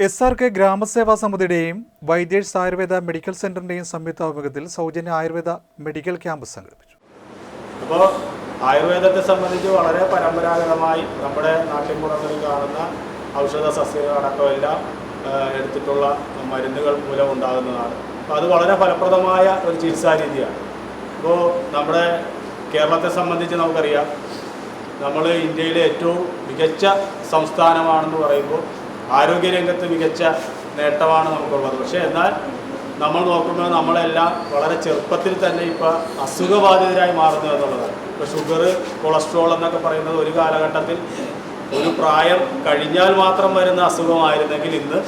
SRK ഗ്രാമസേവാ സമിതിയുടെയും Vaidyers Ayurveda medical സെന്ററിന്റെയും സംയുക്താഭിമുഖ്യത്തിൽ സൗജന്യ ആയുർവേദ മെഡിക്കൽ ക്യാമ്പ് സംഘടിപ്പിച്ചു. അപ്പോൾ ആയുർവേദത്തെ സംബന്ധിച്ച് വളരെ പരമ്പരാഗതമായി നമ്മുടെ നാട്ടിൻപുറങ്ങളിൽ കാണുന്ന ഔഷധ സസ്യങ്ങളടക്കമെല്ലാം എടുത്തിട്ടുള്ള മരുന്നുകൾ മൂലം ഉണ്ടാകുന്നതാണ്. അപ്പോൾ അത് വളരെ ഫലപ്രദമായ ഒരു ചികിത്സാ രീതിയാണ്. ഇപ്പോൾ നമ്മുടെ കേരളത്തെ സംബന്ധിച്ച് നമുക്കറിയാം, നമ്മൾ ഇന്ത്യയിലെ ഏറ്റവും മികച്ച സംസ്ഥാനമാണെന്ന് പറയുമ്പോൾ ആരോഗ്യരംഗത്ത് മികച്ച നേട്ടമാണ് നമുക്കുള്ളത്. പക്ഷേ എന്നാൽ നമ്മൾ നോക്കുമ്പോൾ നമ്മളെല്ലാം വളരെ ചെറുപ്പത്തിൽ തന്നെ ഇപ്പോൾ അസുഖബാധിതരായി മാറുന്നു എന്നുള്ളതാണ്. ഇപ്പോൾ ഷുഗർ, കൊളസ്ട്രോൾ എന്നൊക്കെ പറയുന്നത് ഒരു കാലഘട്ടത്തിൽ ഒരു പ്രായം കഴിഞ്ഞാൽ മാത്രം വരുന്ന അസുഖമായിരുന്നെങ്കിൽ ഇന്ന്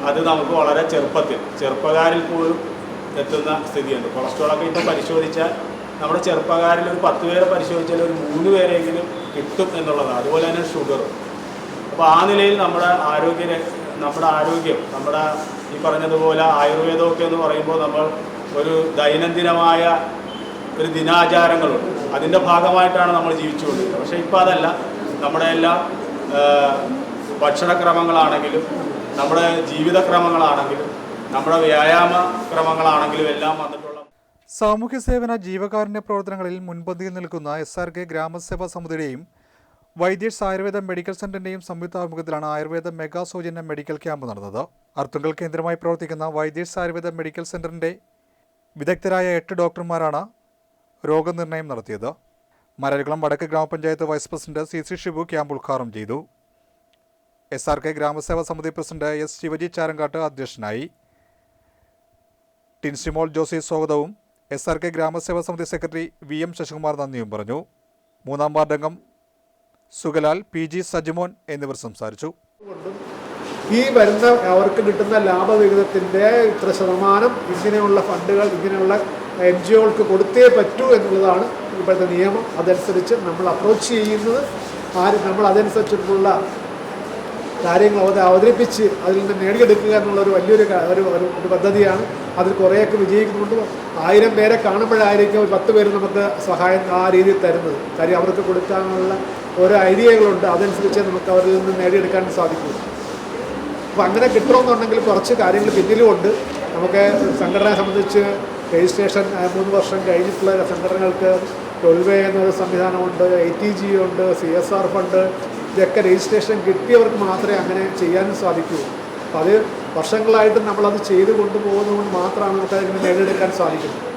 അത് നമുക്ക് വളരെ ചെറുപ്പക്കാരിൽ പോലും എത്തുന്ന സ്ഥിതിയുണ്ട്. കൊളസ്ട്രോളൊക്കെ ഇപ്പോൾ പരിശോധിച്ചാൽ നമ്മുടെ ചെറുപ്പക്കാരിൽ ഒരു 10 പേരെ പരിശോധിച്ചാൽ ഒരു 3 പേരെങ്കിലും കിട്ടും എന്നുള്ളതാണ്. അതുപോലെ തന്നെ ഷുഗർ. അപ്പോൾ ആ നിലയിൽ നമ്മുടെ ആരോഗ്യം നമ്മുടെ ഈ പറഞ്ഞതുപോലെ ആയുർവേദമൊക്കെ എന്ന് പറയുമ്പോൾ നമ്മൾ ഒരു ദൈനംദിനമായ ഒരു ദിനാചാരങ്ങളുണ്ട്, അതിൻ്റെ ഭാഗമായിട്ടാണ് നമ്മൾ ജീവിച്ചുകൊണ്ടിരിക്കുന്നത്. പക്ഷേ ഇപ്പോൾ അതല്ല. നമ്മുടെ എല്ലാം ഭക്ഷണക്രമങ്ങളാണെങ്കിലും നമ്മുടെ ജീവിതക്രമങ്ങളാണെങ്കിലും നമ്മുടെ വ്യായാമ ക്രമങ്ങളാണെങ്കിലും എല്ലാം വന്നിട്ടുള്ള സാമൂഹ്യ സേവന ജീവകാരുണ്യ പ്രവർത്തനങ്ങളിൽ മുൻപന്തിയിൽ നിൽക്കുന്ന SRK ഗ്രാമസേവാ സമിതിയുടെയും വൈദ്യേഴ്സ് ആയുർവേദ മെഡിക്കൽ സെന്ററിന്റെയും സംയുക്താഭിമുഖ്യത്തിലാണ് ആയുർവേദ മെഗാ സൗജന്യ മെഡിക്കൽ ക്യാമ്പ് നടന്നത്. അർത്തുങ്കൽ കേന്ദ്രമായി പ്രവർത്തിക്കുന്ന വൈദ്യേഴ്സ് ആയുർവേദ മെഡിക്കൽ സെന്ററിന്റെ വിദഗ്ധരായ 8 ഡോക്ടർമാരാണ് രോഗനിർണയം നടത്തിയത്. Marakulam Vadakku grama panchayat vice president CC Shibu camp ഉദ്ഘാടനം ചെയ്തു. SRK ഗ്രാമസേവാ സമിതി പ്രസിഡന്റ് S ശിവജി ചാരങ്കാട്ട് അധ്യക്ഷനായി. ടിൻസിമോൾ ജോസി സ്വാഗതവും SRK ഗ്രാമസേവാ സമിതി സെക്രട്ടറി VM ശശികുമാർ നന്ദിയും പറഞ്ഞു. 3-ാം വാർഡംഗം സുഗലാൽ, PG സജിമോൻ എന്നിവർ സംസാരിച്ചു. ഈ വരുന്ന അവർക്ക് കിട്ടുന്ന ലാഭവിഹിതത്തിൻ്റെ ഇത്ര ശതമാനം ഇങ്ങനെയുള്ള ഫണ്ടുകൾ ഇങ്ങനെയുള്ള NGOകൾക്ക് കൊടുത്തേ പറ്റൂ എന്നുള്ളതാണ് ഇപ്പോഴത്തെ നിയമം. അതനുസരിച്ച് നമ്മൾ അപ്രോച്ച് ചെയ്യുന്നത് നമ്മൾ അതനുസരിച്ചിട്ടുള്ള കാര്യങ്ങൾ അവതരിപ്പിച്ച് അതിൽ നിന്ന് നേടിയെടുക്കുക എന്നുള്ളൊരു വലിയൊരു ഒരു പദ്ധതിയാണ്. അതിൽ കുറേയൊക്കെ വിജയിക്കുന്നുണ്ട്. 1000 പേരെ കാണുമ്പോഴായിരിക്കും ഒരു 10 പേര് നമുക്ക് സഹായം ആ രീതിയിൽ തരുന്നത്. കാര്യം അവർക്ക് കൊടുക്കാനുള്ള ഓരോ ഐഡിയകളുണ്ട്, അതനുസരിച്ച് നമുക്ക് അവരിൽ നിന്ന് നേടിയെടുക്കാൻ സാധിക്കും. അപ്പോൾ അങ്ങനെ കിട്ടണമെന്നുണ്ടെങ്കിൽ കുറച്ച് കാര്യങ്ങൾ പിന്നിലുമുണ്ട്. നമുക്ക് സംഘടനയെ സംബന്ധിച്ച് രജിസ്ട്രേഷൻ 3 വർഷം കഴിഞ്ഞിട്ടുള്ള സംഘടനകൾക്ക് 12A എന്നൊരു സംവിധാനമുണ്ട്, ATG ഉണ്ട്, CSR ഫണ്ട്. ഇതൊക്കെ രജിസ്ട്രേഷൻ കിട്ടിയവർക്ക് മാത്രമേ അങ്ങനെ ചെയ്യാനും സാധിക്കൂ. അപ്പോൾ അത് വർഷങ്ങളായിട്ട് നമ്മളത് ചെയ്ത് കൊണ്ടുപോകുന്നതുകൊണ്ട് മാത്രമാണ് നമുക്കതിന് നേടിയെടുക്കാൻ സാധിക്കുന്നത്.